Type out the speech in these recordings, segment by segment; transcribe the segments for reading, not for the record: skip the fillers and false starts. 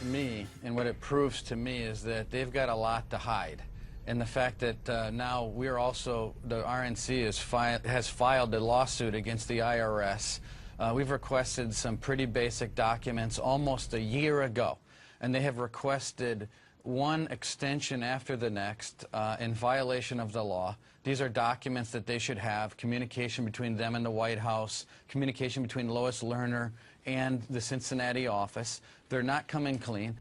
me and what it proves to me is that they've got a lot to hide. And the fact that now we're also, the RNC has filed a lawsuit against the IRS. We've requested some pretty basic documents almost a year ago, and they have requested one extension after the next in violation of the law. These are documents that they should have, communication between them and the White House, communication between Lois Lerner and the Cincinnati office. They're not coming clean.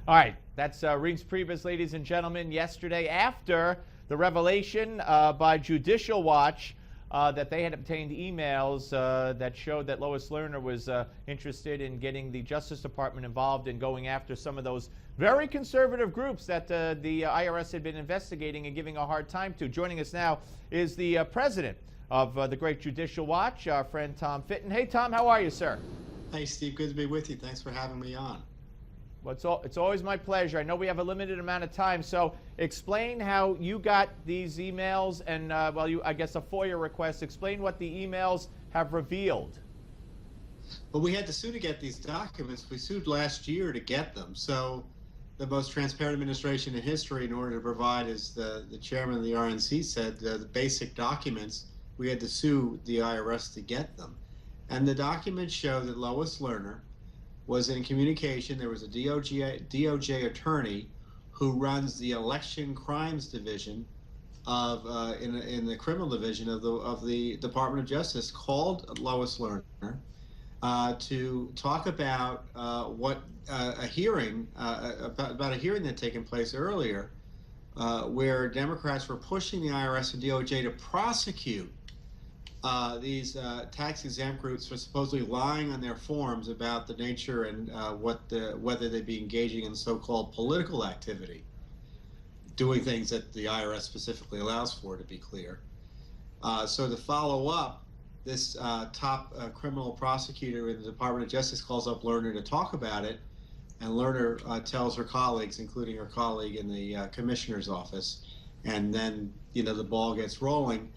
All right, that's Reince Priebus, ladies and gentlemen, yesterday after the revelation by Judicial Watch that they had obtained emails that showed that Lois Lerner was interested in getting the Justice Department involved in going after some of those very conservative groups that the IRS had been investigating and giving a hard time to. Joining us now is the president of the great Judicial Watch, our friend Tom Fitton. Hey, Tom, how are you, sir? Hey, Steve, good to be with you. Thanks for having me on. Well, it's always my pleasure. I know we have a limited amount of time, so explain how you got these emails and, I guess a FOIA request. Explain what the emails have revealed. Well, we had to sue to get these documents. We sued last year to get them. So the most transparent administration in history, in order to provide, as the chairman of the RNC said, the basic documents, we had to sue the IRS to get them. And the documents show that Lois Lerner was in communication. There was a DOJ attorney who runs the election crimes division of in the criminal division of the Department of Justice, called Lois Lerner to talk about a hearing about a hearing that had taken place earlier, where Democrats were pushing the IRS and DOJ to prosecute these tax-exempt groups for supposedly lying on their forms about the nature and whether they'd be engaging in so-called political activity, doing things that the IRS specifically allows for, to be clear. So to follow up, this top criminal prosecutor in the Department of Justice calls up Lerner to talk about it, and Lerner tells her colleagues, including her colleague in the commissioner's office, and then the ball gets rolling.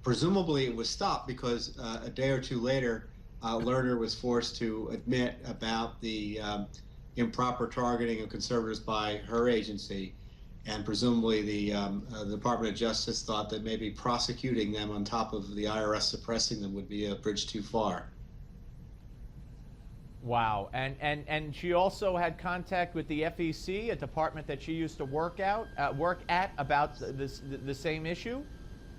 Presumably it was stopped because a day or two later, Lerner was forced to admit about the improper targeting of conservatives by her agency, and presumably the Department of Justice thought that maybe prosecuting them on top of the IRS suppressing them would be a bridge too far. Wow, and she also had contact with the FEC, a department that she used to work at about the same issue?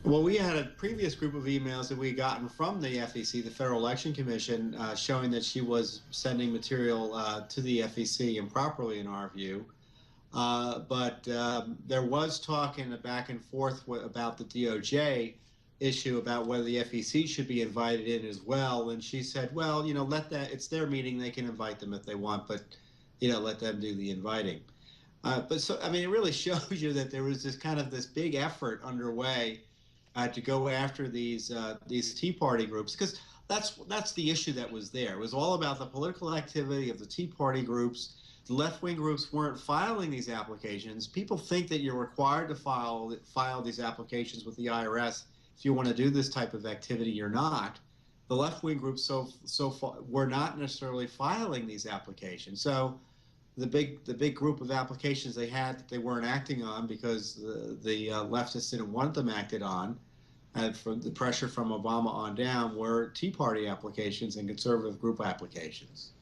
Well, we had a previous group of emails that we had gotten from the FEC, the Federal Election Commission, showing that she was sending material to the FEC improperly, in our view. But there was talk in the back and forth about the DOJ issue about whether the FEC should be invited in as well. And she said, well, it's their meeting. They can invite them if they want, but, let them do the inviting. But so, I mean, it really shows you that there was this big effort underway to go after these Tea Party groups, because that's the issue that was there. It was all about the political activity of the Tea Party groups. The left-wing groups weren't filing these applications. People think that you're required to file these applications with the IRS if you want to do this type of activity. You're not. The left-wing groups so far were not necessarily filing these applications. So the big group of applications they had that they weren't acting on because the leftists didn't want them acted on, and from the pressure from Obama on down, were Tea Party applications and conservative group applications.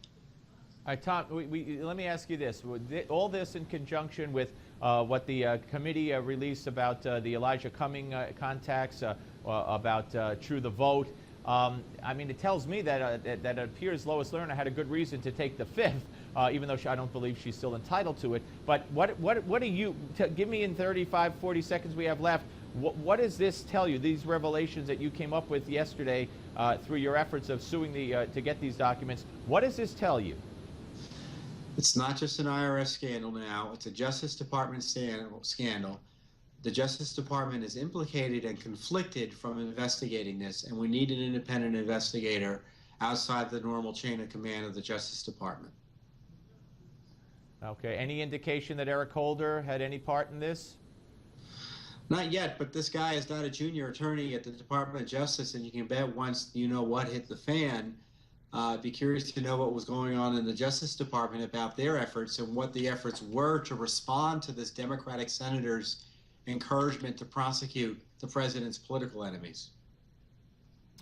All right, Tom, let me ask you this. All this in conjunction with what the committee released about the Elijah Cumming contacts, about True the Vote. I mean, it tells me that it appears Lois Lerner had a good reason to take the fifth, even though I don't believe she's still entitled to it. But what do you, give me in 35, 40 seconds we have left, what does this tell you, these revelations that you came up with yesterday through your efforts of suing to get these documents? What does this tell you? It's not just an IRS scandal now, it's a Justice Department scandal. The Justice Department is implicated and conflicted from investigating this, and we need an independent investigator outside the normal chain of command of the Justice Department. Okay, any indication that Eric Holder had any part in this? Not yet, but this guy is not a junior attorney at the Department of Justice, and you can bet once what hit the fan, I'd be curious to know what was going on in the Justice Department about their efforts and what the efforts were to respond to this Democratic senator's encouragement to prosecute the president's political enemies.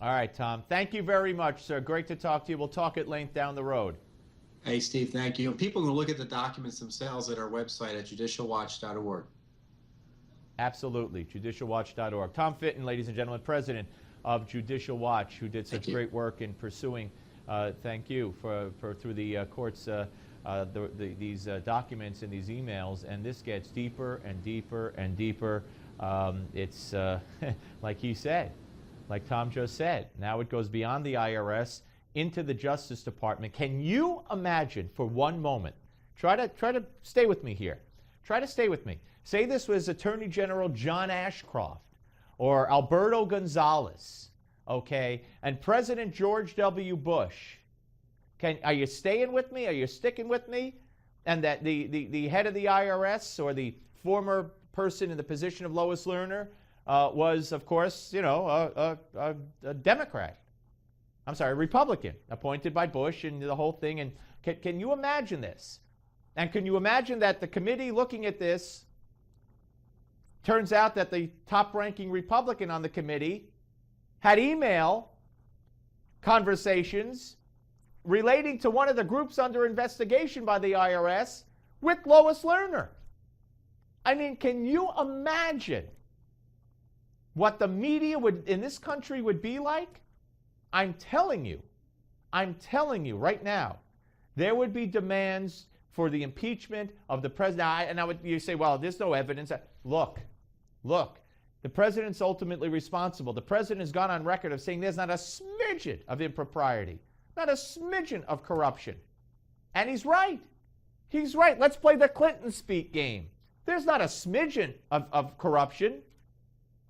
All right, Tom. Thank you very much, sir. Great to talk to you. We'll talk at length down the road. Hey, Steve, thank you. And people can look at the documents themselves at our website at judicialwatch.org. Absolutely, judicialwatch.org. Tom Fitton, ladies and gentlemen, president of Judicial Watch, who did such great work in pursuing, thank you, for through the courts, these documents and these emails. And this gets deeper and deeper and deeper. It's like he said, like Tom just said, now it goes beyond the IRS into the Justice Department. Can you imagine for one moment, try to stay with me here. Try to stay with me. Say this was Attorney General John Ashcroft or Alberto Gonzales, okay, and President George W. Bush. Are you staying with me? Are you sticking with me? And that the head of the IRS or the former person in the position of Lois Lerner was, of course, you know, a Democrat. I'm sorry, a Republican, appointed by Bush and the whole thing. And can you imagine this? And can you imagine that the committee looking at this, turns out that the top-ranking Republican on the committee had email conversations relating to one of the groups under investigation by the IRS with Lois Lerner? I mean, can you imagine what the media in this country would be like? I'm telling you right now, there would be demands for the impeachment of the president. And you say, well, there's no evidence. Look, the president's ultimately responsible. The president has gone on record of saying there's not a smidgen of impropriety, not a smidgen of corruption. And he's right. He's right. Let's play the Clinton speak game. There's not a smidgen of corruption.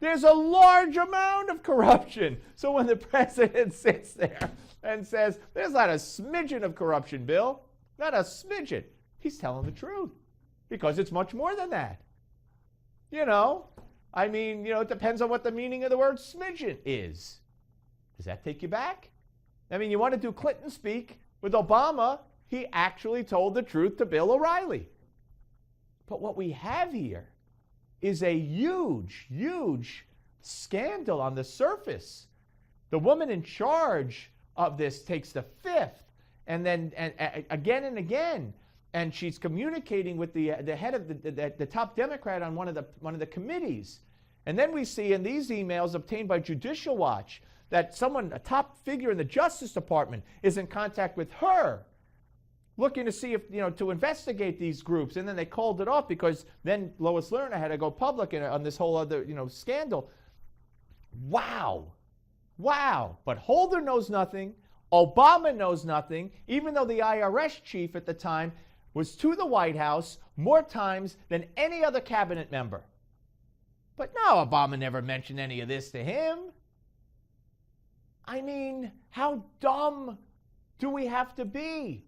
There's a large amount of corruption. So when the president sits there and says, there's not a smidgen of corruption, Bill, not a smidgen, he's telling the truth, because it's much more than that. You know, I mean, you know, it depends on what the meaning of the word smidgen is. Does that take you back? I mean, you want to do Clinton speak with Obama, he actually told the truth to Bill O'Reilly. But what we have here is a huge, huge scandal on the surface. The woman in charge of this takes the fifth, and then again and again, and she's communicating with the head of the top Democrat on one of the committees. And then we see in these emails obtained by Judicial Watch that a top figure in the Justice Department, is in contact with her, looking to see if, you know, to investigate these groups. And then they called it off because then Lois Lerner had to go public on this whole other, you know, scandal. Wow. But Holder knows nothing. Obama knows nothing, even though the IRS chief at the time was to the White House more times than any other cabinet member. But no, Obama never mentioned any of this to him. I mean, how dumb do we have to be?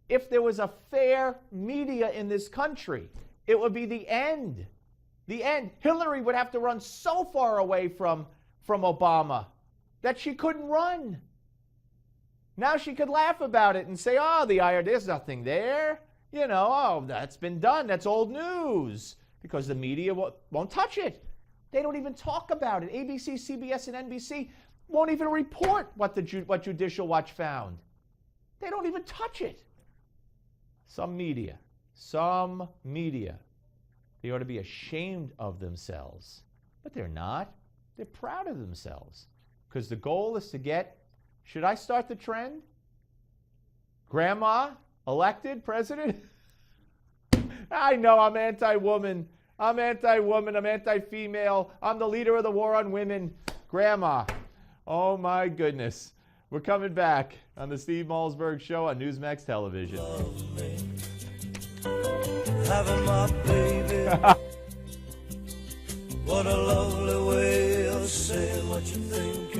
If there was a fair media in this country, it would be the end. The end. Hillary would have to run so far away from Obama that she couldn't run. Now she could laugh about it and say, oh, the IRS, there's nothing there. You know, oh, that's been done. That's old news. Because the media won't touch it. They don't even talk about it. ABC, CBS, and NBC won't even report what Judicial Watch found. They don't even touch it. Some media, they ought to be ashamed of themselves. But they're not. They're proud of themselves. Because the goal is to get, should I start the trend? Grandma elected president? I know I'm anti-woman. I'm anti-female. I'm the leader of the war on women. Grandma. Oh my goodness. We're coming back on the Steve Malzberg Show on Newsmax Television. Having my baby. What a lovely way of saying what you think.